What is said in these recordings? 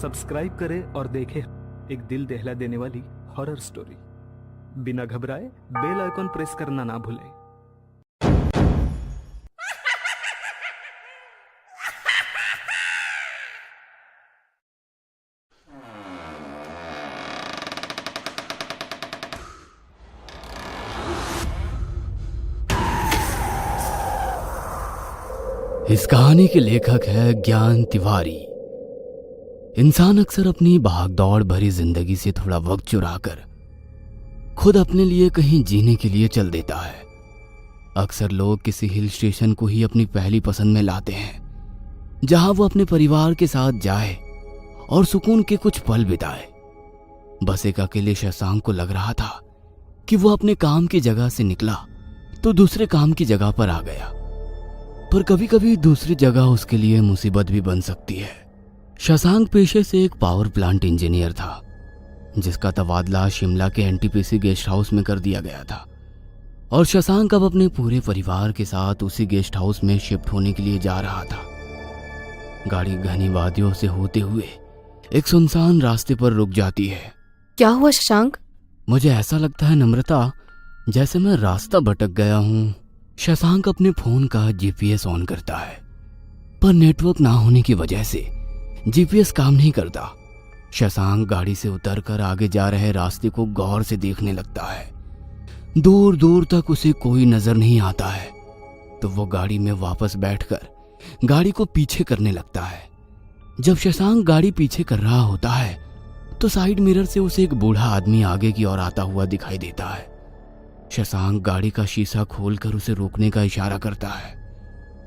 Subscribe करें और देखें एक दिल दहला देने वाली हॉरर स्टोरी। बिना घबराए बेल आइकॉन प्रेस करना ना भूलें। इस कहानी के लेखक है ज्ञान तिवारी। इंसान अक्सर अपनी भागदौड़ भरी जिंदगी से थोड़ा वक्त चुराकर खुद अपने लिए कहीं जीने के लिए चल देता है। अक्सर लोग किसी हिल स्टेशन को ही अपनी पहली पसंद में लाते हैं, जहां वो अपने परिवार के साथ जाए और सुकून के कुछ पल बिताए। बस एक अकेले शशांक को लग रहा था कि वो अपने काम की जगह से निकला तो दूसरे काम की जगह पर आ गया, पर कभी कभी दूसरी जगह उसके लिए मुसीबत भी बन सकती है। शशांक पेशे से एक पावर प्लांट इंजीनियर था, जिसका तबादला शिमला के एनटीपीसी गेस्ट हाउस में कर दिया गया था और शशांक अब अपने पूरे परिवार के साथ उसी गेस्ट हाउस में शिफ्ट होने के लिए जा रहा था। गाड़ी घनी वादियों से होते हुए एक सुनसान रास्ते पर रुक जाती है। क्या हुआ शशांक? मुझे ऐसा लगता है नम्रता, जैसे मैं रास्ता भटक गया हूँ। शशांक अपने फोन का जीपीएस ऑन करता है, पर नेटवर्क ना होने की वजह से जीपीएस काम नहीं करता। शशांक गाड़ी से उतरकर आगे जा रहे रास्ते को गौर से देखने लगता है। दूर दूर तक उसे कोई नजर नहीं आता है, तो वो गाड़ी में वापस बैठकर गाड़ी को पीछे करने लगता है। जब शशांक गाड़ी पीछे कर रहा होता है तो साइड मिरर से उसे एक बूढ़ा आदमी आगे की ओर आता हुआ दिखाई देता है। शशांक गाड़ी का शीशा खोलकर उसे रोकने का इशारा करता है।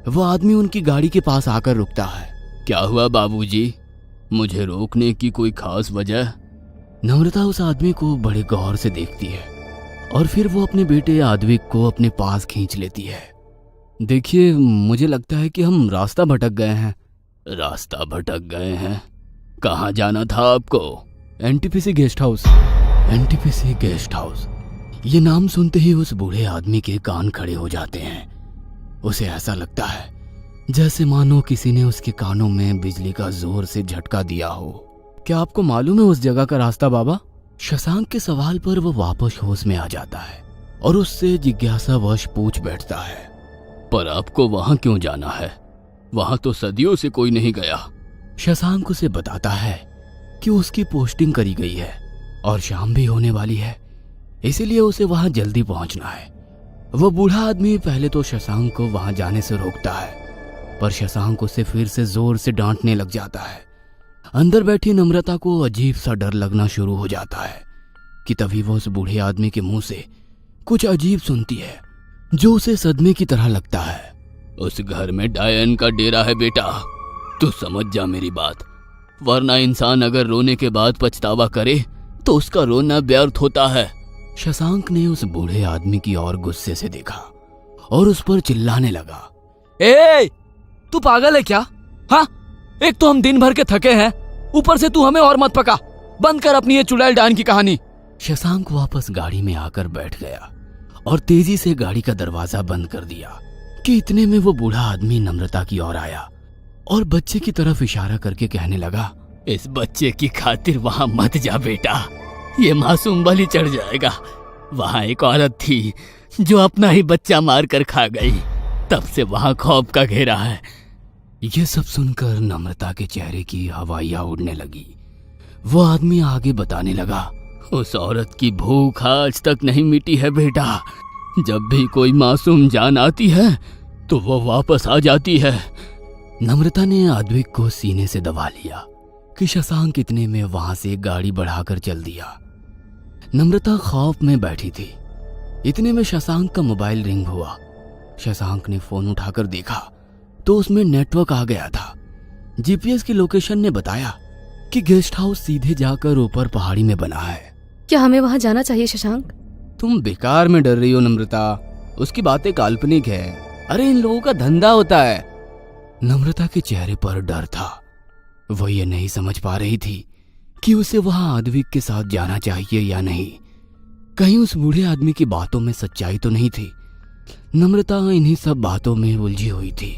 वो आदमी उनकी गाड़ी के पास आकर रुकता है। क्या हुआ बाबूजी, मुझे रोकने की कोई खास वजह? नम्रता उस आदमी को बड़े गौर से देखती है और फिर वो अपने बेटे आद्विक को अपने पास खींच लेती है। देखिए, मुझे लगता है कि हम रास्ता भटक गए हैं। रास्ता भटक गए हैं? कहाँ जाना था आपको? NTPC guest house. NTPC guest house, ये नाम सुनते ही उस बूढ़े आदमी के कान खड़े हो जाते हैं। उसे ऐसा लगता है जैसे मानो किसी ने उसके कानों में बिजली का जोर से झटका दिया हो। क्या आपको मालूम है उस जगह का रास्ता बाबा? शशांक के सवाल पर वो वापस होश में आ जाता है और उससे जिज्ञासावश पूछ बैठता है, पर आपको वहां क्यों जाना है? वहां तो सदियों से कोई नहीं गया। शशांक उसे बताता है कि उसकी पोस्टिंग करी गई है और शाम भी होने वाली है, इसीलिए उसे वहां जल्दी पहुंचना है। वो बूढ़ा आदमी पहले तो शशांक को वहां जाने से रोकता है, पर शशांक उसे फिर से जोर से डांटने लग जाता है। अंदर बैठी नम्रता को अजीब सा डर लगना शुरू हो जाता है कि तभी वो उस बूढ़े आदमी के मुंह से कुछ अजीब सुनती है, जो उसे सदमे की तरह लगता है। उस घर में डायन का डेरा है बेटा, तू समझ जा मेरी बात, वरना इंसान अगर रोने के बाद पछतावा करे तो उसका रोना व्यर्थ होता है। शशांक ने उस बूढ़े आदमी की ओर गुस्से से देखा और उस पर चिल्लाने लगा, ए, तू पागल है क्या? हाँ, एक तो हम दिन भर के थके हैं, ऊपर से तू हमें और मत पका। बंद कर अपनी ये चुड़ैल डायन की कहानी। शशांक वापस गाड़ी में आकर बैठ गया और तेजी से गाड़ी का दरवाजा बंद कर दिया कि इतने में वो बूढ़ा आदमी नम्रता की ओर आया और बच्चे की तरफ इशारा करके कहने लगा, इस बच्चे की खातिर वहां मत जा बेटा, ये मासूम बलि चढ़ जाएगा। वहां एक औरत थी जो अपना ही बच्चा मार कर खा गई, तब से वहां खौफ का घेरा है। ये सब सुनकर नम्रता के चेहरे की हवाइयां उड़ने लगी। वो आदमी आगे बताने लगा, उस औरत की भूख आज तक नहीं मिटी है बेटा। जब भी कोई मासूम जान आती है तो वो वापस आ जाती है। नम्रता ने आद्विक को सीने से दबा लिया कि शशांक इतने में वहां से गाड़ी बढ़ाकर चल दिया। नम्रता खौफ में बैठी थी। इतने में शशांक का मोबाइल रिंग हुआ। शशांक ने फोन उठाकर देखा तो उसमें नेटवर्क आ गया था। जीपीएस की लोकेशन ने बताया कि गेस्ट हाउस सीधे जाकर ऊपर पहाड़ी में बना है। क्या हमें वहां जाना चाहिए शशांक? तुम बेकार में डर रही हो नम्रता, उसकी बातें काल्पनिक है। अरे इन लोगों का धंधा होता है। नम्रता के चेहरे पर डर था। वो ये नहीं समझ पा रही थी कि उसे वहां आद्विक के साथ जाना चाहिए या नहीं। कहीं उस बूढ़े आदमी की बातों में सच्चाई तो नहीं थी। नम्रता इन्हीं सब बातों में उलझी हुई थी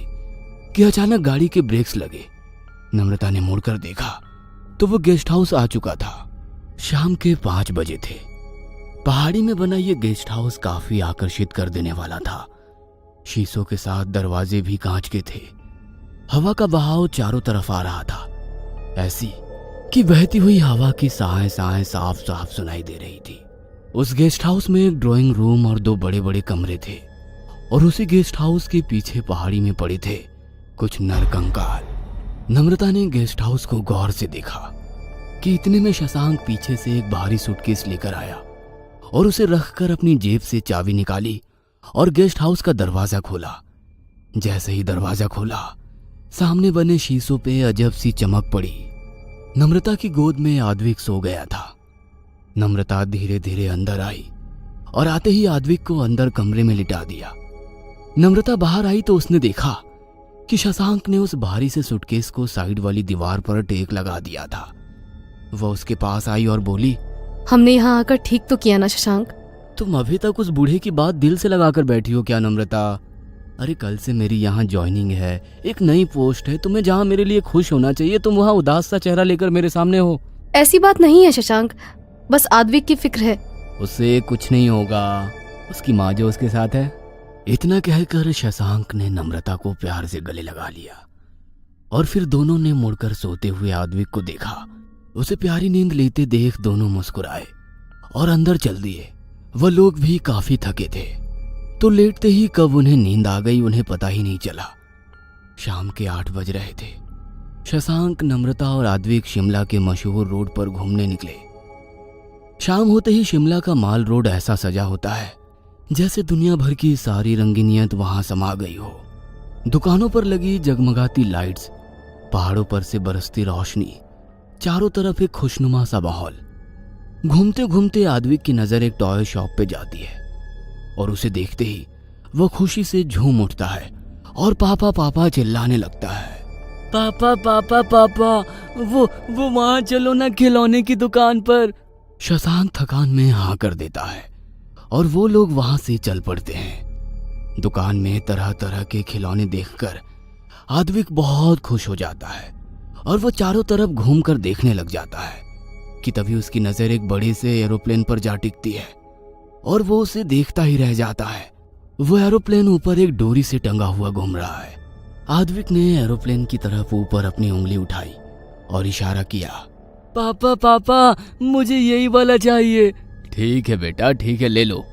कि अचानक गाड़ी के ब्रेक्स लगे। नम्रता ने मुड़कर देखा तो वो गेस्ट हाउस आ चुका था। शाम के 5 बजे थे। पहाड़ी में बना ये गेस्ट हाउस काफी आकर्षित कर देने वाला था। शीशों के साथ दरवाजे भी कांच के थे। हवा का बहाव चारों तरफ आ रहा था, ऐसी कि बहती हुई हवा की साएं साफ साफ सुनाई दे रही थी। उस गेस्ट हाउस में एक ड्राइंग रूम और 2 बड़े बड़े कमरे थे, और उसी गेस्ट हाउस के पीछे पहाड़ी में पड़े थे कुछ नरकंकाल। नम्रता ने गेस्ट हाउस को गौर से देखा कि इतने में शशांक पीछे से एक भारी सूटकेस लेकर आया और उसे रखकर अपनी जेब से चाबी निकाली और गेस्ट हाउस का दरवाजा खोला। जैसे ही दरवाजा खोला, सामने बने शीशों पे अजब सी चमक पड़ी। नम्रता की गोद में आद्विक सो गया था। नम्रता धीरे धीरे अंदर आई और आते ही आद्विक को अंदर कमरे में लिटा दिया। नम्रता बाहर आई तो उसने देखा कि शशांक ने उस भारी से सूटकेस को साइड वाली दीवार पर टेक लगा दिया था। वह उसके पास आई और बोली, हमने यहाँ आकर ठीक तो किया ना शशांक? तुम अभी तक उस बूढ़े की बात दिल से लगाकर बैठी हो क्या नम्रता? अरे कल से मेरी यहाँ ज्वाइनिंग है, एक नई पोस्ट है, तुम्हें जहाँ मेरे लिए खुश होना चाहिए तुम वहाँ उदास सा चेहरा लेकर मेरे सामने हो। ऐसी बात नहीं है शशांक, बस आद्विक की फिक्र है। उससे कुछ नहीं होगा, उसकी माँ जो उसके साथ है। इतना कहकर शशांक ने नम्रता को प्यार से गले लगा लिया और फिर दोनों ने मुड़कर सोते हुए आद्विक को देखा। उसे प्यारी नींद लेते देख दोनों मुस्कुराए और अंदर चल दिए। वह लोग भी काफी थके थे, तो लेटते ही कब उन्हें नींद आ गई उन्हें पता ही नहीं चला। शाम के 8 बज रहे थे। शशांक, नम्रता और आद्विक शिमला के मशहूर रोड पर घूमने निकले। शाम होते ही शिमला का माल रोड ऐसा सजा होता है जैसे दुनिया भर की सारी रंगीनियत वहां समा गई हो। दुकानों पर लगी जगमगाती लाइट्स, पहाड़ों पर से बरसती रोशनी, चारों तरफ एक खुशनुमा सा माहौल। घूमते घूमते आद्विक की नजर एक टॉय शॉप पे जाती है और उसे देखते ही वो खुशी से झूम उठता है और पापा पापा चिल्लाने लगता है। पापा पापा पापा, वो वहां चलो ना खिलौने की दुकान पर। शशांक थकान में हाँ कर देता है और वो लोग वहां से चल पड़ते हैं। दुकान में तरह तरह के खिलौने देखकर आद्विक बहुत खुश हो जाता है और वो चारों तरफ घूमकर देखने लग जाता है कि तभी उसकी नजर एक बड़े से एरोप्लेन पर जा टिकती है और वो उसे देखता ही रह जाता है। वो एरोप्लेन ऊपर एक डोरी से टंगा हुआ घूम रहा है। आद्विक ने एरोप्लेन की तरफ ऊपर अपनी उंगली उठाई और इशारा किया, पापा पापा मुझे यही वाला चाहिए। ठीक है बेटा, ठीक है, ले लो।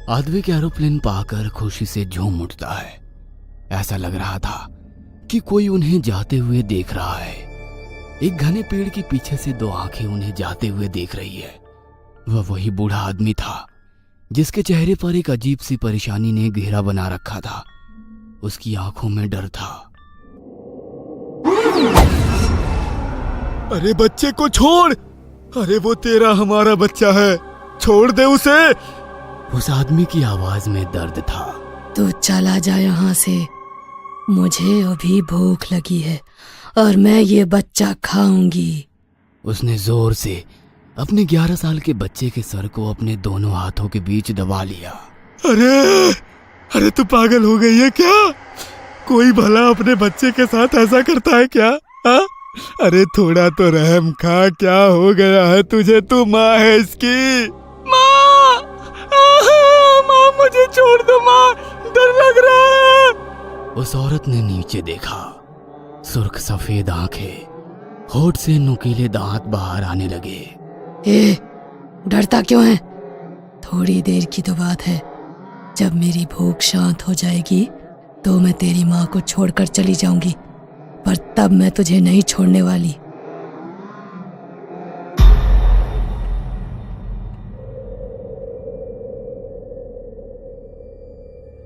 आद्विक एरोप्लेन पाकर खुशी से झूम उठता है। ऐसा लग रहा था कि कोई उन्हें जाते हुए देख रहा है। एक घने पेड़ के पीछे से 2 आंखें उन्हें जाते हुए देख रही है। वह वही बूढ़ा आदमी था जिसके चेहरे पर एक अजीब सी परेशानी ने घेरा बना रखा था। उसकी आंखों में डर था। अरे बच्चे को छोड़, अरे वो तेरा हमारा बच्चा है, छोड़ दे उसे। उस आदमी की आवाज में दर्द था। तू चला जा यहाँ से, मुझे अभी भूख लगी है और मैं ये बच्चा खाऊंगी। उसने जोर से अपने 11 साल के बच्चे के सर को अपने दोनों हाथों के बीच दबा लिया। अरे अरे तू पागल हो गई है क्या? कोई भला अपने बच्चे के साथ ऐसा करता है क्या? हा? अरे थोड़ा तो रहम खा, क्या हो गया है तुझे? तू माँ है इसकी। माँ, माँ मुझे छोड़ दो माँ, डर लग रहा है। उस औरत ने नीचे देखा। सुर्ख सफेद आंखें, होठ से नुकीले दांत बाहर आने लगे। ए, डरता क्यों है? थोड़ी देर की तो बात है, जब मेरी भूख शांत हो जाएगी तो मैं तेरी माँ को छोड़कर चली जाऊंगी, पर तब मैं तुझे नहीं छोड़ने वाली।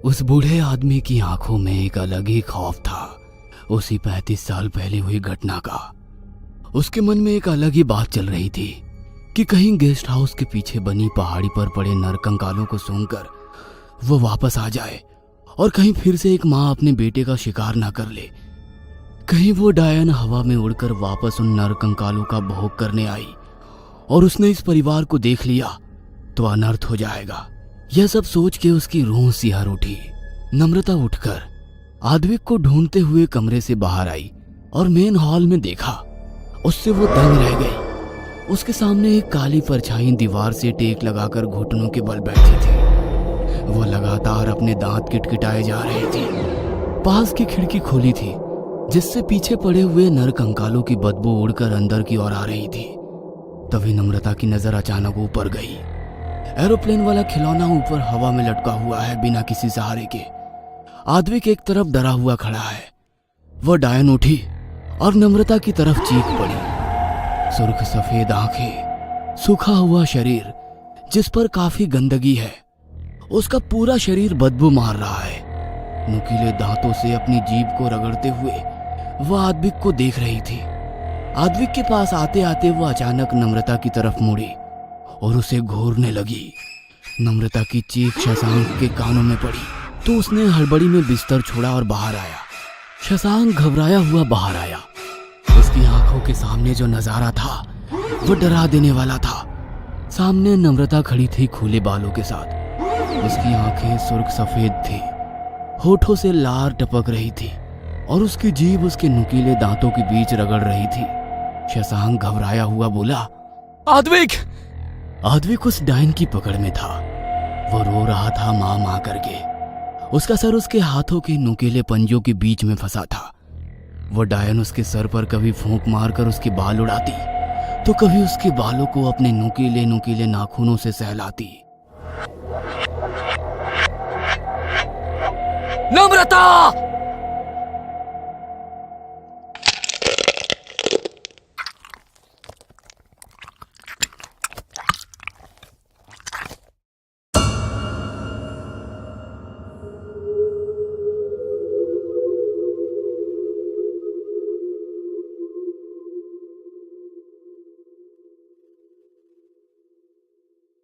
उस बूढ़े आदमी की आंखों में एक अलग ही खौफ था, उसी 35 साल पहले हुई घटना का। उसके मन में एक अलग ही बात चल रही थी कि कहीं गेस्ट हाउस के पीछे बनी पहाड़ी पर पड़े नरकंकालों को सूंघकर वो वापस आ जाए और कहीं फिर से एक माँ अपने बेटे का शिकार ना कर ले। कहीं वो डायन हवा में उड़कर वापस उन नरकंकालों का भोग करने आई और उसने इस परिवार को देख लिया तो अनर्थ हो जाएगा। यह सब सोच के उसकी रूह सिहर उठी। नम्रता उठकर आद्विक को ढूंढते हुए कमरे से बाहर आई और मेन हॉल में देखा। उससे वो दंग रह गई। उसके सामने एक काली परछाई दीवार से टेक लगाकर घुटनों के बल बैठी थी। वो लगातार अपने दांत किटकिटाए जा रही थी। पास की खिड़की खुली थी जिससे पीछे पड़े हुए नर कंकालों की बदबू उड़कर अंदर की ओर आ रही थी। तभी नम्रता की नजर अचानक ऊपर गई। एरोप्लेन वाला खिलौना ऊपर हवा में लटका हुआ है बिना किसी सहारे के। आद्विक एक तरफ डरा हुआ खड़ा है। वह डायन उठी और नम्रता की तरफ चीख पड़ी। सुर्ख सफेद आंखें, सूखा हुआ शरीर जिस पर काफी गंदगी है। उसका पूरा शरीर बदबू मार रहा है। नुकीले दांतों से अपनी जीभ को रगड़ते हुए वह आद्विक को देख रही थी। आद्विक के पास आते आते वह अचानक नम्रता की तरफ मुड़ी और उसे घूरने लगी। नम्रता की चीख शशांक के कानों में पड़ी तो उसने हड़बड़ी में बिस्तर छोड़ा और बाहर आया। शशांक घबराया हुआ बाहर आया। उसकी आंखों के सामने जो नजारा था वो डरा देने वाला था। सामने नम्रता खड़ी थी खुले बालों के साथ। उसकी आंखें सुर्ख सफेद थी, होठों से लार टपक रही थी और उसकी जीभ उसके नुकीले दांतों के बीच रगड़ रही थी। शशांक घबराया हुआ बोला, आद्विक! आद्विक उस डायन की पकड़ में था। वो रो रहा था मां मां करके। उसका सर उसके हाथों के नुकीले पंजों के बीच में फंसा था। वो डायन उसके सर पर कभी फूंक मारकर उसके बाल उड़ाती तो कभी उसके बालों को अपने नुकीले नुकीले नाखूनों से सहलाती। नम्रता!